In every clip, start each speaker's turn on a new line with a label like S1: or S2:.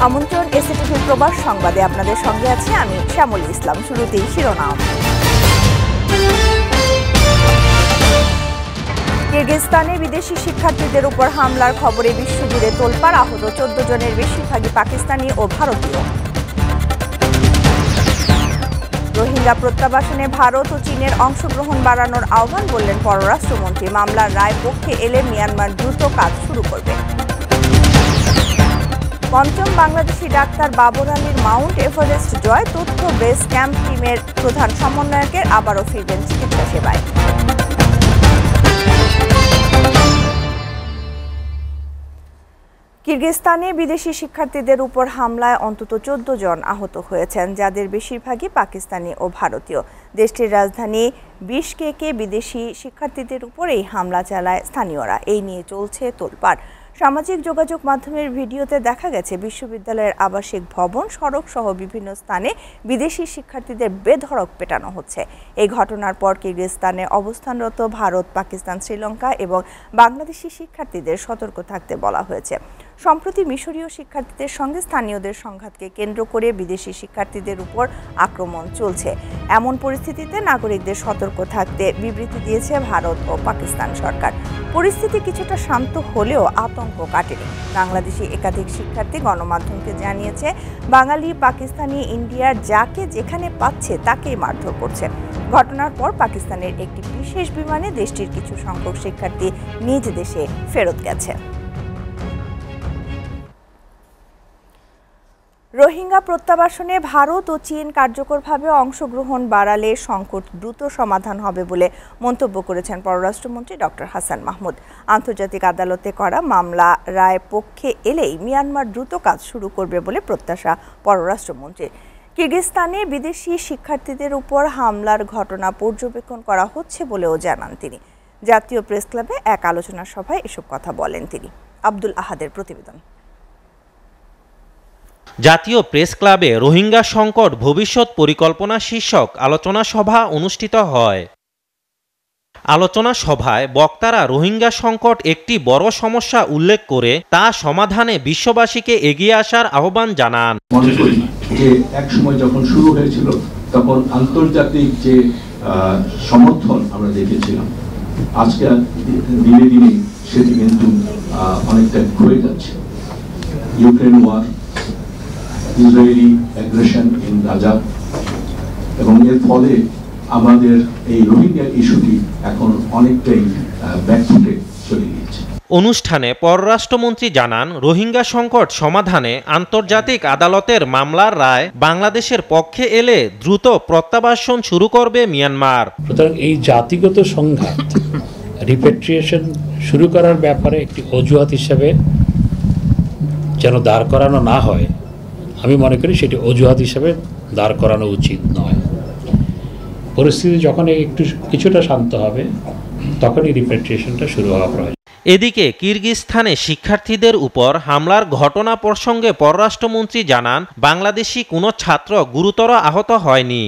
S1: আমন্ত্রণ এসএটিভি প্রবাস সংবাদে আপনাদের সঙ্গে আছে আমি শ্যামলী ইসলাম। শুরুতেই শিরোনাম। কিরগিজস্তানে বিদেশি শিক্ষার্থীদের উপর হামলার খবরে বিশ্বজুড়ে তোলপাড়। আহত 14 জনের বেশিরভাগই পাকিস্তানি ও ভারতীয়। রোহিঙ্গা প্রত্যাবাসনে ভারত ও চীনের অংশগ্রহণ বাড়ানোর আহ্বান বললেন পররাষ্ট্রমন্ত্রী। মামলার রায় পক্ষে এলে মিয়ানমার দ্রুত কাজ শুরু করবে। পঞ্চম বাংলাদেশি ডাক্তার বাবর আলীর মাউন্ট এভারেস্ট জয়। তথ্য বেস ক্যাম্প টিমের প্রধান সমন্বয়কের আবারও ফিরবেন চিকিৎসা সেবায়। কিরগিজস্তানে বিদেশি শিক্ষার্থীদের উপর হামলায় অন্তত 14 জন আহত হয়েছেন, যাদের বেশিরভাগই পাকিস্তানি ও ভারতীয়। দেশটির রাজধানী বিশকেকে বিদেশি শিক্ষার্থীদের উপর এই হামলা চালায় স্থানীয়রা। এই নিয়ে চলছে তোলপাড়। সামাজিক যোগাযোগ মাধ্যমের ভিডিওতে দেখা গেছে বিশ্ববিদ্যালয়ের আবাসিক ভবন, সড়ক সহ বিভিন্ন স্থানে বিদেশি শিক্ষার্থীদের বেধড়ক পেটানো হচ্ছে। এই ঘটনার পর কিরগিজস্তানে অবস্থানরত ভারত, পাকিস্তান, শ্রীলঙ্কা এবং বাংলাদেশি শিক্ষার্থীদের সতর্ক থাকতে বলা হয়েছে। সম্প্রতি মিশরীয় শিক্ষার্থীদের সঙ্গে স্থানীয়দের সংঘাতকে কেন্দ্র করে বিদেশি শিক্ষার্থীদের উপর আক্রমণ চলছে। এমন পরিস্থিতিতে নাগরিকদের সতর্ক থাকতে বিবৃতি দিয়েছে ভারত ও পাকিস্তান সরকার। পরিস্থিতি কিছুটা শান্ত হলেও আতঙ্ক কাটেনি। বাংলাদেশি একাধিক শিক্ষার্থী গণমাধ্যমকে জানিয়েছে, বাঙালি, পাকিস্তানি, ইন্ডিয়ার যাকে যেখানে পাচ্ছে তাকেই মারধর করছে। ঘটনার পর পাকিস্তানের একটি বিশেষ বিমানে দেশটির কিছু সংখ্যক শিক্ষার্থী নিজ দেশে ফেরত গেছে। রোহিঙ্গা প্রত্যাবাসনে ভারত ও চীন কার্যকরভাবে অংশগ্রহণ বাড়ালে সংকট দ্রুত সমাধান হবে বলে মন্তব্য করেছেন পররাষ্ট্রমন্ত্রী ডক্টর হাসান মাহমুদ। আন্তর্জাতিক আদালতে করা মামলা রায় পক্ষে এলেই মিয়ানমার দ্রুত কাজ শুরু করবে বলে প্রত্যাশা পররাষ্ট্রমন্ত্রীর। কিরগিজস্তানে বিদেশি শিক্ষার্থীদের উপর হামলার ঘটনা পর্যবেক্ষণ করা হচ্ছে বলেও জানান তিনি। জাতীয় প্রেস ক্লাবে এক আলোচনা সভায় এসব কথা বলেন তিনি। আব্দুল আহাদের প্রতিবেদন।
S2: জাতীয় প্রেস ক্লাবে রোহিঙ্গা সংকট ভবিষ্যৎ পরিকল্পনা শীর্ষক আলোচনা সভা অনুষ্ঠিত হয়। আলোচনা সভায় বক্তারা রোহিঙ্গা সংকট একটি বড় সমস্যা উল্লেখ করে তা সমাধানে বিশ্ববাসীকে এগিয়ে আসার আহ্বান জানান।
S3: মনে করি যে এক সময় যখন শুরু হয়েছিল তখন আন্তর্জাতিক যে সমর্থন আমরা দেখেছিলাম, আজকে দিনে দিনে সেটি কিন্তু অনেকটা ক্ষয়ে যাচ্ছে। Ukraine war, Israeli aggression in Gaza এবং এর ফলে আমাদের এই রোহিঙ্গা ইস্যুটি এখন অনেকটাই ব্যাকফুটে চলে গিয়েছে।
S2: অনুষ্ঠানে পররাষ্ট্রমন্ত্রী জানান, রোহিঙ্গা সংকট সমাধানে আন্তর্জাতিক আদালতের মামলার রায় বাংলাদেশের পক্ষে এলে দ্রুত প্রত্যাবাসন শুরু করবে মিয়ানমার।
S4: সুতরাং এই জাতিগত সংঘাত রিপেট্রিয়েশন শুরু করার ব্যাপারে একটি অজুহাত হিসেবে যেন দাঁড় করানো না হয়, আমি মনে করি সেটি অজুহাত হিসেবে দাঁড় করানো উচিত নয়। পরিস্থিতি যখন একটু কিছুটা শান্ত হবে তখনই রিপেট্রিয়েশনটা শুরু হওয়া প্রয়োজন।
S2: এদিকে কিরগিজস্তানে শিক্ষার্থীদের উপর হামলার ঘটনা প্রসঙ্গে পররাষ্ট্রমন্ত্রী জানান, বাংলাদেশি কোনো ছাত্র গুরুতর আহত হয়নি।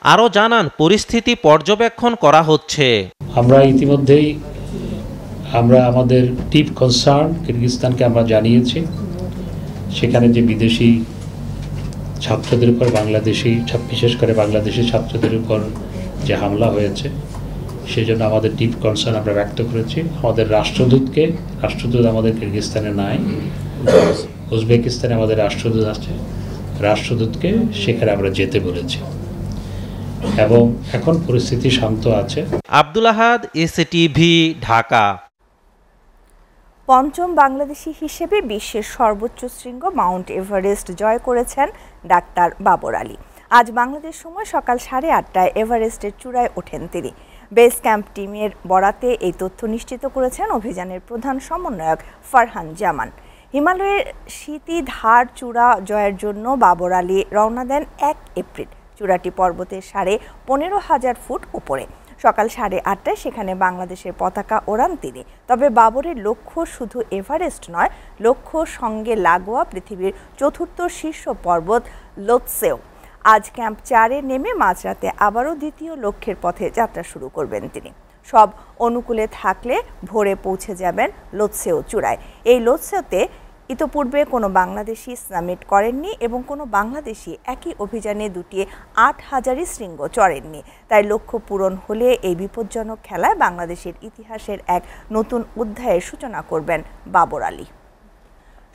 S2: আরও জানান, পরিস্থিতি পর্যবেক্ষণ করা হচ্ছে।
S4: আমরা ইতিমধ্যেই আমাদের ডিপ কনসার্ন কিরগিজস্তানকে আমরা জানিয়েছি। সেখানে যে বিদেশি ছাত্রদের উপর বিশেষ করে বাংলাদেশি ছাত্রদের উপর যে হামলা হয়েছে, সেজন্য আমাদের ডিপ কনসার্ন আমরা ব্যক্ত করেছি। আমাদের রাষ্ট্রদূত আমাদের কিরগিজস্তানে নাই, উজবেকিস্তানে আমাদের রাষ্ট্রদূত আছে। রাষ্ট্রদূতকে সেখানে আমরা যেতে বলেছি এবং এখন পরিস্থিতি শান্ত আছে।
S2: আব্দুল আহাদ, এসএটিভি, ঢাকা।
S1: পঞ্চম বাংলাদেশি হিসেবে বিশ্বের সর্বোচ্চ শৃঙ্গ মাউন্ট এভারেস্ট জয় করেছেন ডাক্তার বাবর আলী। আজ বাংলাদেশ সময় সকাল 8:30টায় এভারেস্টের চূড়ায় ওঠেন তিনি। বেস ক্যাম্প টিমের বরাতে এই তথ্য নিশ্চিত করেছেন অভিযানের প্রধান সমন্বয়ক ফারহান জামান। হিমালয়ের স্মৃতিধার চূড়া জয়ের জন্য বাবর আলী রওনা দেন 1 এপ্রিল। চূড়াটি পর্বতের 15,500 ফুট উপরে। সকাল 8:30টায় সেখানে বাংলাদেশের পতাকা ওড়ান তিনি। তবে বাবরের লক্ষ্য শুধু এভারেস্ট নয়, লক্ষ্য সঙ্গে লাগোয়া পৃথিবীর 4র্থ শীর্ষ পর্বত লোৎসেও। আজ ক্যাম্প 4-এ নেমে মাঝরাতে আবারও দ্বিতীয় লক্ষ্যের পথে যাত্রা শুরু করবেন তিনি। সব অনুকূলে থাকলে ভোরে পৌঁছে যাবেন লোৎসেও চূড়ায়। এই লোৎসেওতে ইতোপূর্বে কোনো বাংলাদেশি সামিট করেননি এবং কোনো বাংলাদেশি একই অভিযানে দুটি 8,000 শৃঙ্গ চড়েননি। তাই লক্ষ্য পূরণ হলে এই বিপজ্জনক খেলায় বাংলাদেশের ইতিহাসের এক নতুন অধ্যায়ের সূচনা করবেন বাবর আলী।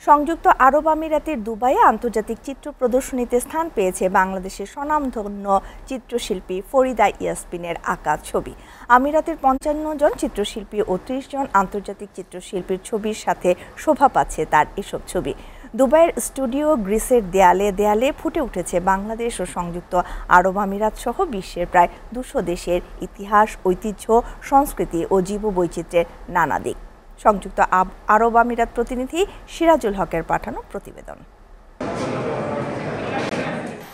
S1: সংযুক্ত আরব আমিরাতের দুবাইয়ে আন্তর্জাতিক চিত্র প্রদর্শনীতে স্থান পেয়েছে বাংলাদেশের স্বনামধন্য চিত্রশিল্পী ফরিদা ইয়াসমিনের আঁকা ছবি। আমিরাতের 55 জন চিত্রশিল্পী ও 30 জন আন্তর্জাতিক চিত্রশিল্পীর ছবির সাথে শোভা পাচ্ছে তার এসব ছবি। দুবাইয়ের স্টুডিও গ্রিসের দেয়ালে দেয়ালে ফুটে উঠেছে বাংলাদেশ ও সংযুক্ত আরব আমিরাত সহ বিশ্বের প্রায় 200 দেশের ইতিহাস, ঐতিহ্য, সংস্কৃতি ও জীববৈচিত্র্যের নানা দিক। সংযুক্ত আরব আমিরাত প্রতিনিধি সিরাজুল হকের পাঠানো প্রতিবেদন।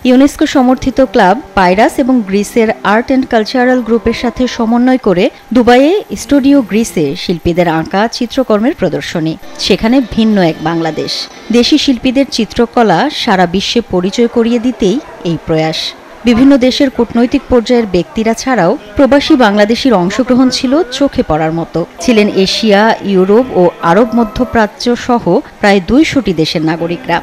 S5: ইউনেস্কো সমর্থিত ক্লাব পাইরাস এবং গ্রিসের আর্ট অ্যান্ড কালচারাল গ্রুপের সাথে সমন্বয় করে দুবাইয়ে স্টুডিও গ্রিসে শিল্পীদের আঁকা চিত্রকর্মের প্রদর্শনী। সেখানে ভিন্ন এক বাংলাদেশ। দেশি শিল্পীদের চিত্রকলা সারা বিশ্বে পরিচয় করিয়ে দিতেই এই প্রয়াস। বিভিন্ন দেশের কূটনৈতিক পর্যায়ের ব্যক্তিরা ছাড়াও প্রবাসী বাংলাদেশির অংশগ্রহণ ছিল চোখে পড়ার মতো। ছিলেন এশিয়া, ইউরোপ ও আরব মধ্যপ্রাচ্য সহ প্রায় 200টি দেশের নাগরিকরা।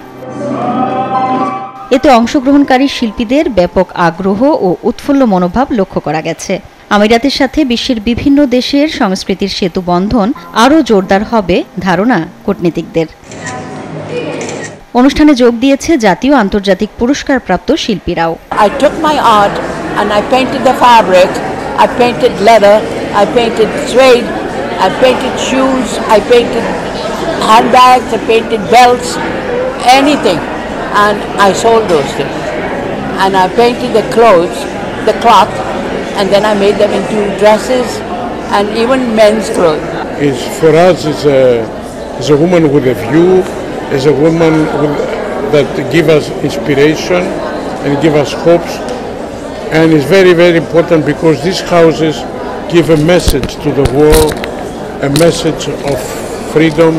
S5: এতে অংশগ্রহণকারী শিল্পীদের ব্যাপক আগ্রহ ও উৎফুল্ল মনোভাব লক্ষ্য করা গেছে। আমিরাতের সাথে বিশ্বের বিভিন্ন দেশের সংস্কৃতির সেতু বন্ধন আরও জোরদার হবে ধারণা কূটনীতিকদের। অনুষ্ঠানে যোগ দিয়েছে জাতীয় আন্তর্জাতিক পুরস্কারপ্রাপ্ত শিল্পীরাও।
S6: I took my art and I painted the fabric, I painted leather, I painted suede, I painted shoes, I painted handbags, I painted belts, anything, and I sold those things. And I painted the clothes, the cloth, and then I made them into dresses and even men's clothes.
S7: For us, is a woman with a view. Is a woman that give us inspiration and give us hopes, and it's very, very important because these houses give a message to the world, a message of freedom,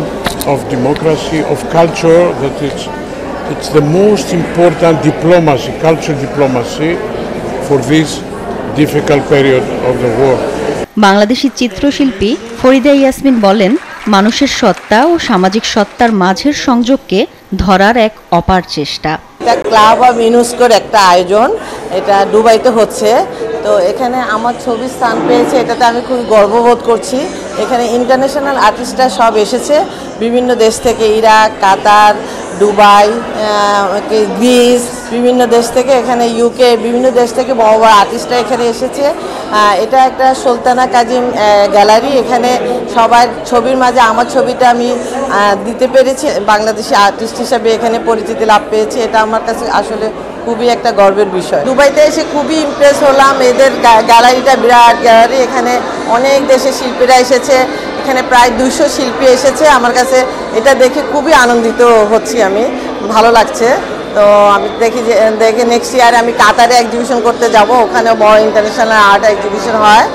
S7: of democracy, of culture. That it's the most important diplomacy, cultural diplomacy, for this difficult period of the war.
S5: Bangladeshi চিত্রশিল্পী ফরিদা ইয়াসমিন বলেন, মানুষের সত্তা ও সামাজিক সত্তার মাঝের সংযোগকে ধরার এক অপার চেষ্টা।
S6: এটা ক্লাব অফ ইউনেস্কোর একটা আয়োজন, এটা দুবাইতে হচ্ছে। তো এখানে আমার ছবি স্থান পেয়েছে, এটাতে আমি খুব গর্ববোধ করছি। এখানে ইন্টারন্যাশনাল আর্টিস্টরা সব এসেছে বিভিন্ন দেশ থেকে, ইরাক, কাতার, দুবাই, গ্রিস, বিভিন্ন দেশ থেকে, এখানে ইউকে, বিভিন্ন দেশ থেকে বড় বড় আর্টিস্টরা এখানে এসেছে। এটা একটা সুলতানা কাজিম গ্যালারি। এখানে সবার ছবির মাঝে আমার ছবিটা আমি দিতে পেরেছি। বাংলাদেশি আর্টিস্ট হিসাবে এখানে পরিচিতি লাভ পেয়েছি। এটা আমার কাছে আসলে খুবই একটা গর্বের বিষয়। দুবাইতে এসে খুবই ইমপ্রেস হলাম। এদের গ্যালারিটা বিরাট গ্যালারি, এখানে অনেক দেশের শিল্পীরা এসেছে, এখানে প্রায় 200 শিল্পী এসেছে। আমার কাছে এটা দেখে খুবই আনন্দিত হচ্ছি, আমি ভালো লাগছে। তো আমি দেখি নেক্সট ইয়ার আমি কাতারে এক্সিবিশন করতে যাব, ওখানে বড় ইন্টারন্যাশনাল আর্ট এক্সিবিশন হয়।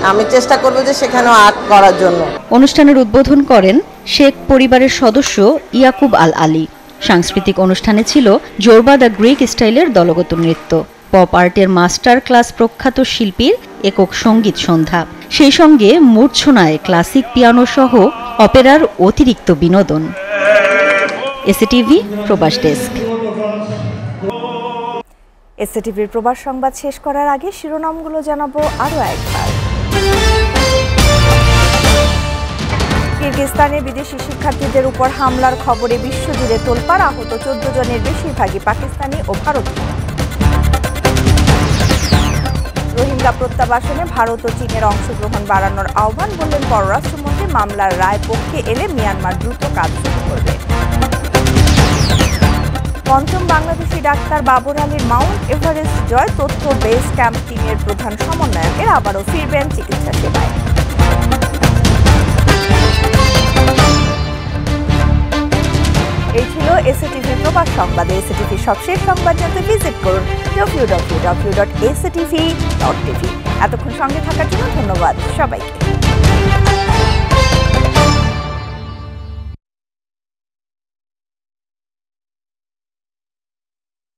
S6: আমি চেষ্টা করব যে সেখানেও আর্ট করার জন্য।
S5: অনুষ্ঠানের উদ্বোধন করেন শেখ পরিবারের সদস্য ইয়াকুব আল আলী। সাংস্কৃতিক অনুষ্ঠানে ছিল জোরবা দ্য গ্রিক স্টাইলের দলগত নৃত্য, পপ আর্টের মাস্টার ক্লাস প্রখ্যাত শিল্পীর একক সঙ্গীত সন্ধ্যা, সেই সঙ্গে মূর্ছনায় ক্লাসিক পিয়ানো সহ অপেরার অতিরিক্ত বিনোদন। এসএটিভি প্রবাস ডেস্ক।
S1: এসএটিভির প্রবাস সংবাদ শেষ করার আগে শিরোনামগুলো জানাবো আরও একবার। কিরগিজস্তানে বিদেশি শিক্ষার্থীদের উপর হামলার খবরে বিশ্বজুড়ে তোলপাড়। আহত 14 জনের বেশিরভাগই পাকিস্তানি ও ভারতীয়। রোহিঙ্গা প্রত্যাবাসনে ভারত ও চীনের অংশগ্রহণ বাড়ানোর আহ্বান, বললেন পররাষ্ট্রমন্ত্রী। মামলার রায় পক্ষে এলে মিয়ানমার দ্রুত কাজ শুরু করবে। পঞ্চম বাংলাদেশি ডাক্তার বাবর আলীর মাউন্ট এভারেস্ট জয়, তথ্য বেস ক্যাম্প টিমের প্রধান সমন্বয়কের আবারও ফিরবেন চিকিৎসা সেবায়। এই ছিল এসএটিভি প্রবাস সংবাদে। এসএটিভি সবশেষ সংবাদ জানতে ভিজিট করুন www.actv.tv। এতক্ষণ সঙ্গে থাকার জন্য ধন্যবাদ সবাইকে।